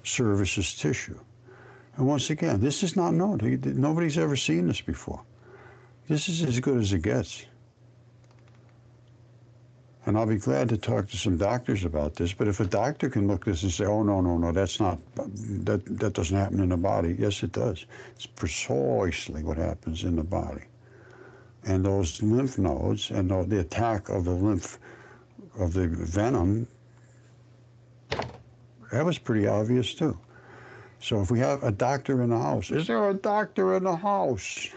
services tissue. And once again, this is not known. Nobody's ever seen this before. This is as good as it gets. And I'll be glad to talk to some doctors about this, but if a doctor can look at this and say, oh, no, that's not, that doesn't happen in the body. Yes, it does. It's precisely what happens in the body. And those lymph nodes and the attack of the lymph, of the venom, that was pretty obvious too. So if we have a doctor in the house, is there a doctor in the house?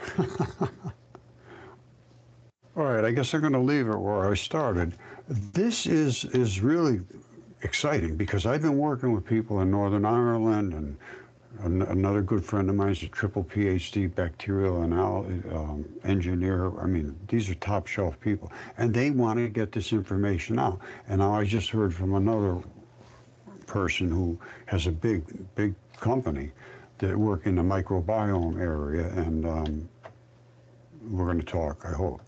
All right, I guess I'm going to leave it where I started. This is really exciting because I've been working with people in Northern Ireland, and another good friend of mine is a triple PhD bacterial engineer. I mean, these are top shelf people, and they want to get this information out. And now I just heard from another person who has a big company that work in the microbiome area, and we're going to talk, I hope.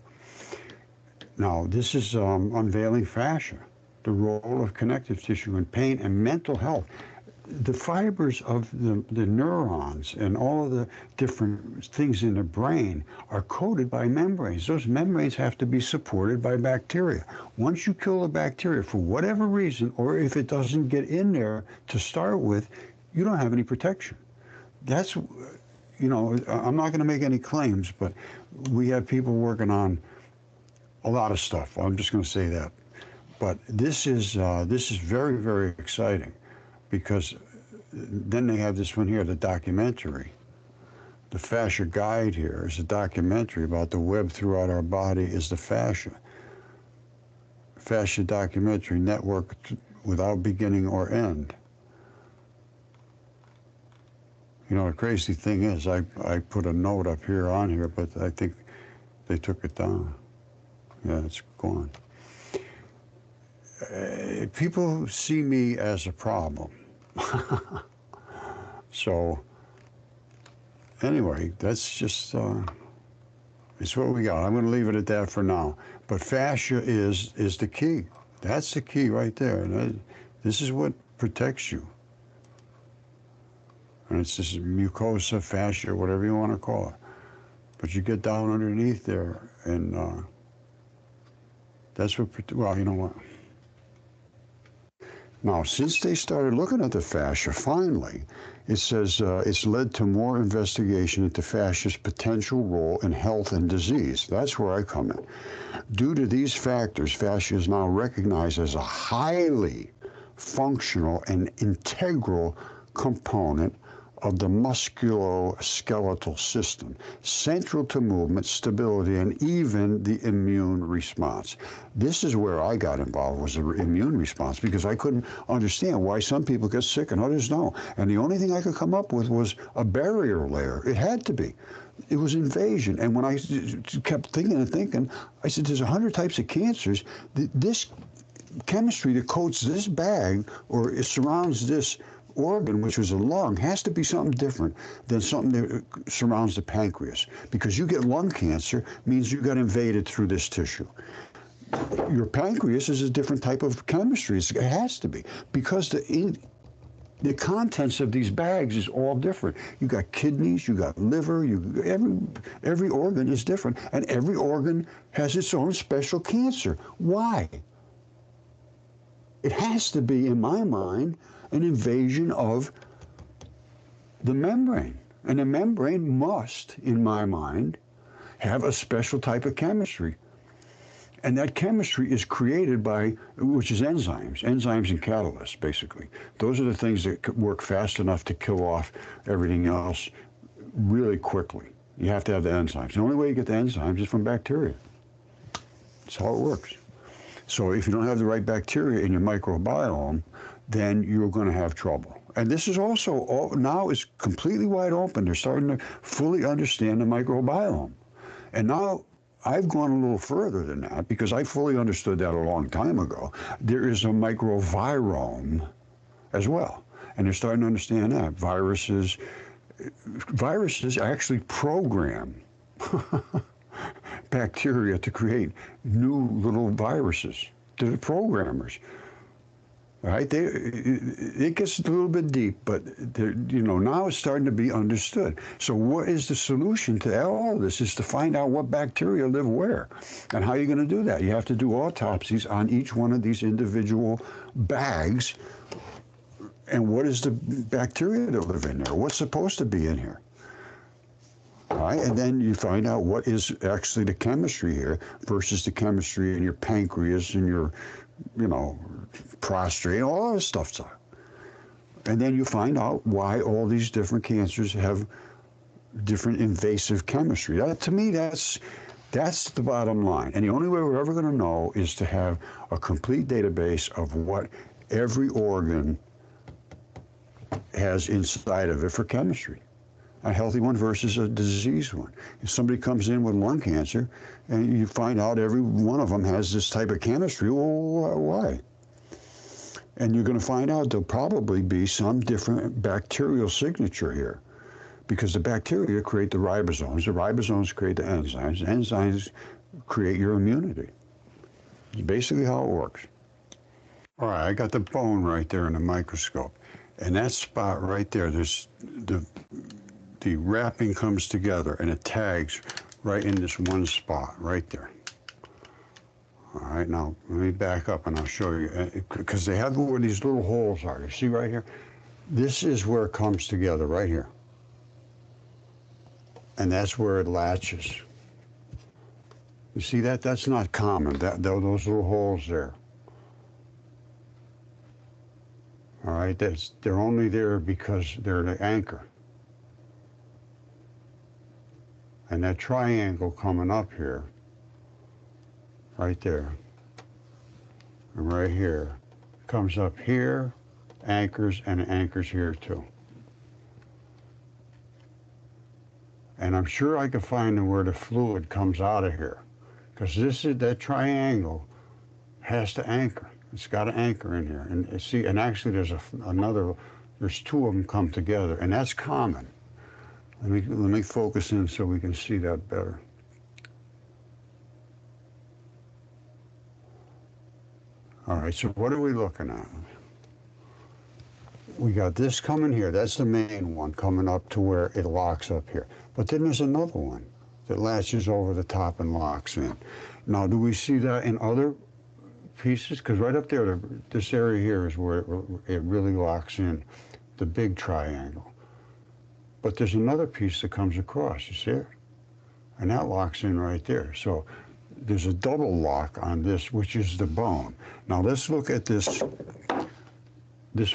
Now, this is unveiling fascia, the role of connective tissue in pain and mental health. The fibers of the neurons and all of the different things in the brain are coated by membranes. Those membranes have to be supported by bacteria. Once you kill the bacteria for whatever reason, or if it doesn't get in there to start with, you don't have any protection. That's, I'm not going to make any claims, but we have people working on a lot of stuff. I'm just going to say that. But this is very, very exciting, because then they have this one here, the documentary. The fascia guide here is a documentary about the web throughout our body is the fascia. Fascia documentary network without beginning or end. The crazy thing is, I put a note up here on here, but I think they took it down. Yeah, it's gone. People see me as a problem. So, anyway, that's just, it's what we got. I'm going to leave it at that for now. But fascia is the key. That's the key right there. And this is what protects you. And it's this mucosa, fascia, whatever you want to call it. But you get down underneath there, and that's what, well, you know what? Now, since they started looking at the fascia, finally, it says it's led to more investigation into fascia's potential role in health and disease. That's where I come in. Due to these factors, fascia is now recognized as a highly functional and integral component of the musculoskeletal system, central to movement, stability, and even the immune response. This is where I got involved, was the immune response, because I couldn't understand why some people get sick and others don't. And the only thing I could come up with was a barrier layer. It had to be. It was invasion. And when I kept thinking and thinking, I said, there's 100 types of cancers. This chemistry that coats this bag, or it surrounds this organ, which was a lung, has to be something different than something that surrounds the pancreas, because you get lung cancer means you got invaded through this tissue. Your pancreas is a different type of chemistry. It has to be, because the contents of these bags is all different. You got kidneys, you got liver, every organ is different, and every organ has its own special cancer. Why? It has to be, in my mind, an invasion of the membrane. And the membrane must, in my mind, have a special type of chemistry. And that chemistry is created by, which is enzymes and catalysts, basically. Those are the things that work fast enough to kill off everything else really quickly. You have to have the enzymes. The only way you get the enzymes is from bacteria. That's how it works. So if you don't have the right bacteria in your microbiome, then you're going to have trouble. And this is also, now is completely wide open. They're starting to fully understand the microbiome. And now I've gone a little further than that because I fully understood that a long time ago. There is a microvirome as well. And they're starting to understand that. Viruses actually program bacteria to create new little viruses. They're the programmers. Right? It gets a little bit deep, but now it's starting to be understood. So what is the solution to all of this is to find out what bacteria live where. And how are you going to do that? You have to do autopsies on each one of these individual bags. And what is the bacteria that live in there? What's supposed to be in here? All right? And then you find out what is actually the chemistry here versus the chemistry in your pancreas and your prostate, all this stuff's on. And then you find out why all these different cancers have different invasive chemistry. To me, that's the bottom line. And the only way we're ever going to know is to have a complete database of what every organ has inside of it for chemistry. A healthy one versus a diseased one. If somebody comes in with lung cancer and you find out every one of them has this type of chemistry, well, why? And you're going to find out there'll probably be some different bacterial signature here because the bacteria create the ribosomes create the enzymes create your immunity. It's basically how it works. All right, I got the bone right there in the microscope. And that spot right there, there's the wrapping comes together and it tags right in this one spot right there. All right, now let me back up and I'll show you, because they have where these little holes are. You see right here? This is where it comes together right here. And that's where it latches. You see that? That's not common, those little holes there. All right, they're only there because they're the anchor. And that triangle coming up here, right there, and right here, comes up here, anchors, and it anchors here too. And I'm sure I can find where the fluid comes out of here, because that triangle has to anchor. It's got an anchor in here, and see, and actually there's two of them come together, and that's common. Let me focus in so we can see that better. All right, so what are we looking at? We got this coming here. That's the main one coming up to where it locks up here. But then there's another one that latches over the top and locks in. Now, do we see that in other pieces? Because right up there, this area here is where it really locks in, the big triangle. But there's another piece that comes across, you see it? And that locks in right there. So there's a double lock on this, which is the bone. Now let's look at this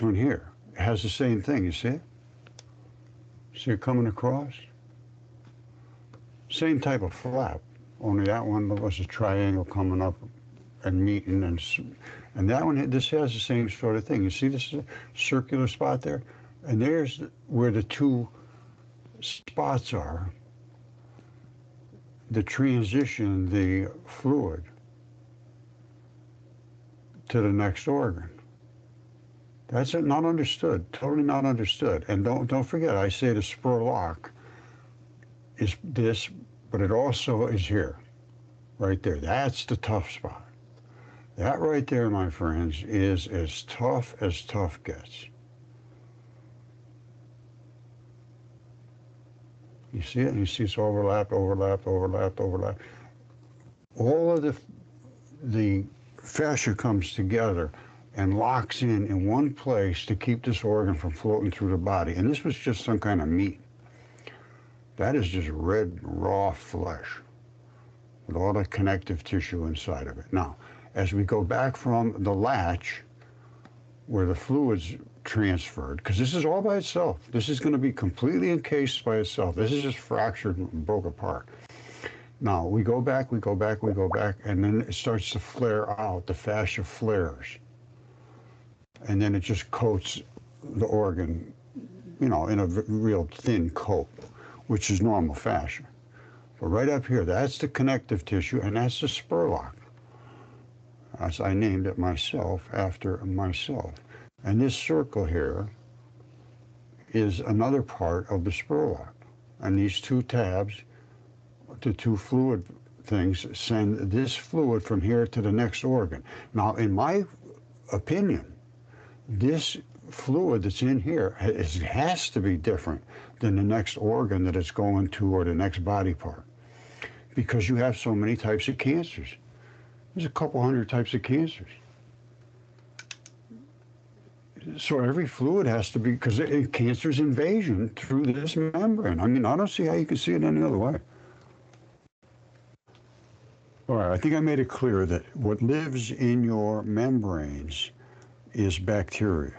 one here. It has the same thing, you see it? See it coming across? Same type of flap, only that one was a triangle coming up and meeting, and that one, this has the same sort of thing. You see this circular spot there? And there's where the two spots are that transition the fluid to the next organ. That's not understood, totally not understood. And don't forget, I say the spur lock is this, but it also is here, right there. That's the tough spot. That right there, my friends, is as tough gets. You see it? You see it's overlap, overlap, overlap, overlap. All of the fascia comes together and locks in one place to keep this organ from floating through the body. And this was just some kind of meat. That is just red, raw flesh. with all the connective tissue inside of it. Now, as we go back from the latch, where the fluid's transferred, because this is all by itself. This is going to be completely encased by itself. This is just fractured and broke apart. Now, we go back, and then it starts to flare out. The fascia flares. And then it just coats the organ, in a real thin coat, which is normal fascia. But right up here, that's the connective tissue, and that's the spurlock. As I named it myself, after myself. And this circle here is another part of the spurlock. And these two tabs, the two fluid things, send this fluid from here to the next organ. Now, in my opinion, this fluid that's in here has to be different than the next organ that it's going to or the next body part, because you have so many types of cancers. There's a couple hundred types of cancers. So every fluid has to be, because cancer's invasion through this membrane. I mean, I don't see how you can see it any other way. All right, I think I made it clear that what lives in your membranes is bacteria.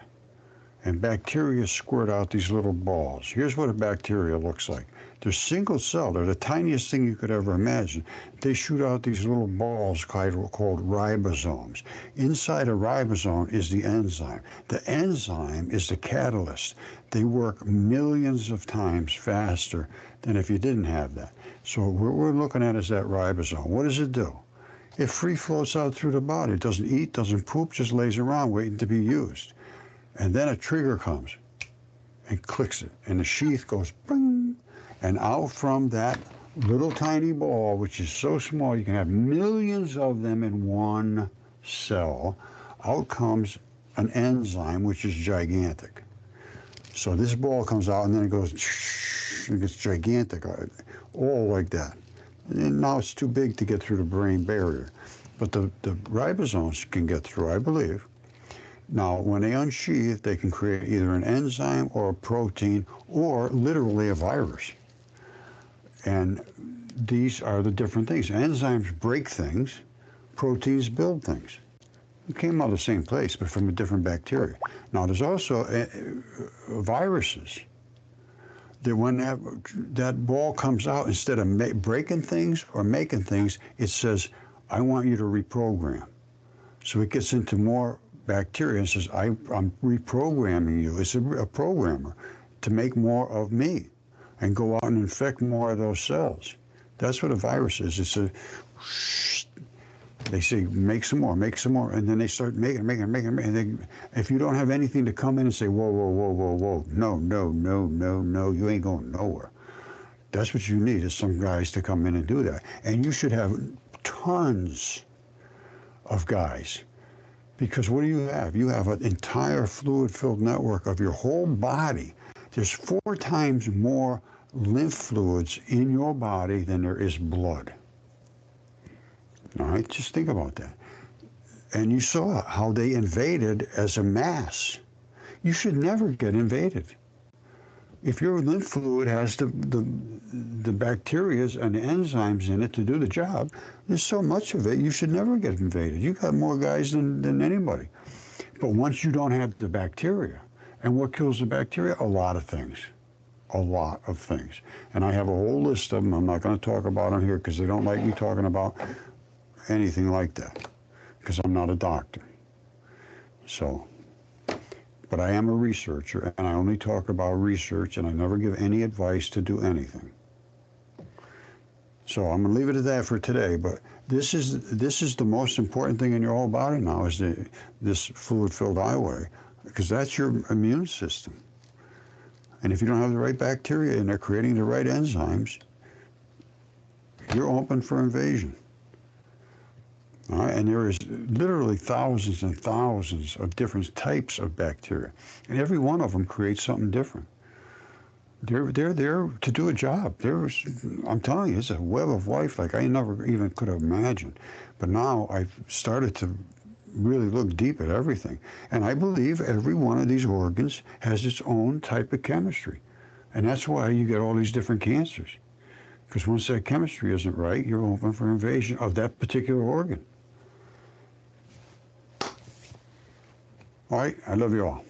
And bacteria squirt out these little balls. Here's what a bacteria looks like. They're single cell. They're the tiniest thing you could ever imagine. They shoot out these little balls called ribosomes. Inside a ribosome is the enzyme. The enzyme is the catalyst. They work millions of times faster than if you didn't have that. So what we're looking at is that ribosome. What does it do? It free floats out through the body. It doesn't eat, doesn't poop, just lays around waiting to be used. And then a trigger comes and clicks it, and the sheath goes bing, and out from that little tiny ball, which is so small you can have millions of them in one cell, out comes an enzyme which is gigantic. So this ball comes out, and then it goes, it gets gigantic, all like that. And now it's too big to get through the brain barrier. But the ribosomes can get through, I believe. Now, when they unsheath, they can create either an enzyme or a protein or literally a virus. And these are the different things. Enzymes break things, proteins build things. It came out of the same place, but from a different bacteria. Now, there's also viruses that when that ball comes out, instead of breaking things or making things, it says, I want you to reprogram. So it gets into more bacteria and says, I'm reprogramming you. It's a programmer to make more of me and go out and infect more of those cells. That's what a virus is. It's a, they say, make some more, and then they start making. And if you don't have anything to come in and say, whoa, no, you ain't going nowhere. That's what you need, is some guys to come in and do that. And you should have tons of guys. Because what do you have? You have an entire fluid-filled network of your whole body. There's 4 times more lymph fluids in your body than there is blood. All right, just think about that. And you saw how they invaded as a mass. You should never get invaded. If your lymph fluid has the bacteria and the enzymes in it to do the job, there's so much of it, you should never get invaded. You got more guys than anybody. But once you don't have the bacteria, and what kills the bacteria? A lot of things. A lot of things. And I have a whole list of them. I'm not going to talk about them here because they don't like me talking about anything like that, because I'm not a doctor. So, but I am a researcher, and I only talk about research, and I never give any advice to do anything. So I'm going to leave it at that for today, but this is the most important thing in your whole body now, is this fluid-filled highway, because that's your immune system. And if you don't have the right bacteria and they're creating the right enzymes, you're open for invasion. All right? And there is literally thousands and thousands of different types of bacteria, and every one of them creates something different. They're there to do a job. I'm telling you, it's a web of life like I never even could have imagined. But now I've started to really look deep at everything. And I believe every one of these organs has its own type of chemistry. And that's why you get all these different cancers. Because once that chemistry isn't right, you're open for invasion of that particular organ. All right, I love you all.